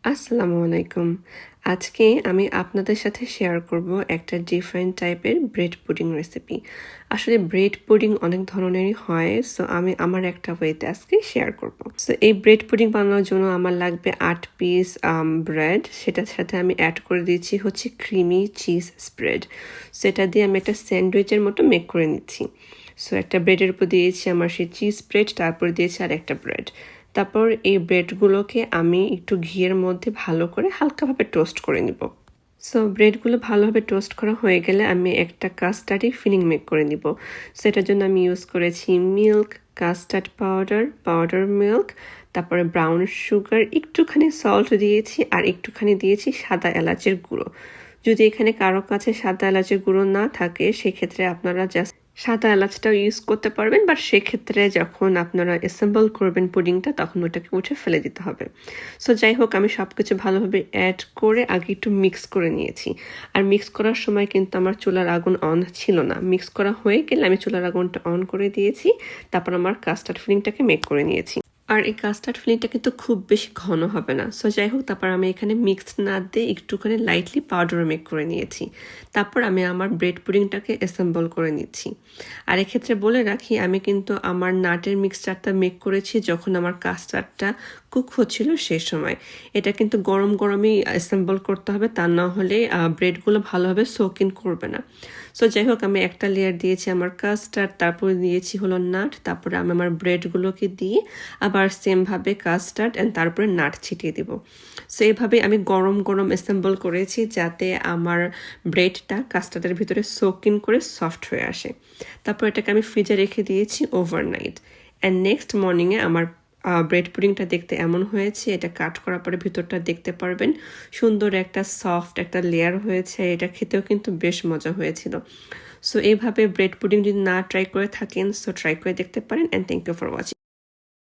আসসালামু আলাইকুম। আজকে আমি আপনাদের সাথে শেয়ার করব একটা ডিফারেন্ট টাইপের ব্রেড পুডিং রেসিপি। আসলে ব্রেড পুডিং অনেক ধরনেরই হয়, সো আমি আমার একটা ওয়েতে আজকে শেয়ার করব। সো এই ব্রেড পুডিং বানানোর জন্য আমার লাগবে 8 পিস ব্রেড। সেটার সাথে আমি অ্যাড করে দিচ্ছি হচ্ছে ক্রিমি চিজ স্প্রেড। সো এটা দিয়ে আমি একটা স্যান্ডউইচের মতো মেক করে নিচ্ছি। সো একটা ব্রেডের উপর দিয়েছি আমার সেই চিজ স্প্রেড, তারপর দিয়েছি আর একটা ব্রেড। তারপর এই ব্রেডগুলোকে আমি একটু ঘিয়ের মধ্যে ভালো করে হালকাভাবে টোস্ট করে নিব। সো ব্রেডগুলো ভালোভাবে টোস্ট করা হয়ে গেলে আমি একটা কাস্টার্ডি ফিলিং মেক করে নিব। সেটার জন্য আমি ইউজ করেছি মিল্ক, কাস্টার্ড পাউডার মিল্ক, তারপরে ব্রাউন সুগার, একটুখানি সল্ট দিয়েছি আর একটুখানি দিয়েছি সাদা এলাচের গুঁড়ো। যদি এখানে কারো কাছে সাদা এলাচের গুঁড়ো না থাকে সেক্ষেত্রে আপনারা জাস্ট সাদা এলাচটাও ইউজ করতে পারবেন, বাট সেক্ষেত্রে যখন আপনারা অ্যাসেম্বল করবেন পুডিংটা তখন ওটাকে উঠে ফেলে দিতে হবে। সো যাই হোক, আমি সব কিছু ভালোভাবে অ্যাড করে আগে একটু মিক্স করে নিয়েছি। আর মিক্স করার সময় কিন্তু আমার চুলার আগুন অন ছিল না। মিক্স করা হয়ে গেলে আমি চুলার আগুনটা অন করে দিয়েছি। তারপর আমার কাস্টার্ড ফিলিংটাকে মেক করে নিয়েছি। আর এই কাস্টার্ড ফিলিংটা কিন্তু খুব বেশি ঘন হবে না। সো যাই হোক, তারপর আমি এখানে মিক্সড না দিয়ে একটুখানি লাইটলি পাউডার মেক করে নিয়েছি। তারপর আমি আমার ব্রেড পুডিংটাকে অ্যাসেম্বল করে নিচ্ছি। আর এক্ষেত্রে বলে রাখি, আমি কিন্তু আমার নাটের মিক্সচারটা মেক করেছি যখন আমার কাস্টার্ডটা কুক হচ্ছিল সেই সময়। এটা কিন্তু গরম গরমই অ্যাসেম্বল করতে হবে, তা না হলে ব্রেডগুলো ভালোভাবে সোক ইন করবে না। সো যাই হোক, আমি একটা লেয়ার দিয়েছি আমার কাস্টার্ড, তারপরে দিয়েছি হলো নাট, তারপরে আমি আমার ব্রেডগুলোকে দিয়ে আবার সেমভাবে কাস্টার্ড অ্যান্ড তারপরে নাট ছিটিয়ে দিব। সো এইভাবে আমি গরম গরম অ্যাসেম্বল করেছি যাতে আমার ব্রেডটা কাস্টার্ডের ভিতরে সোক ইন করে সফট হয়ে আসে। তারপর এটাকে আমি ফ্রিজে রেখে দিয়েছি ওভারনাইট। অ্যান্ড নেক্সট মর্নিংয়ে আমার ব্রেড পুডিংটা দেখতে এমন হয়েছে। এটা কাট করার পরে ভিতরটা দেখতে পারবেন সুন্দর একটা সফট একটা লেয়ার হয়েছে। এটা খেতেও কিন্তু বেশ মজা হয়েছিল। সো এইভাবে ব্রেড পুডিং যদি না ট্রাই করে থাকেন, সো ট্রাই করে দেখতে পারেন। And thank you for watching.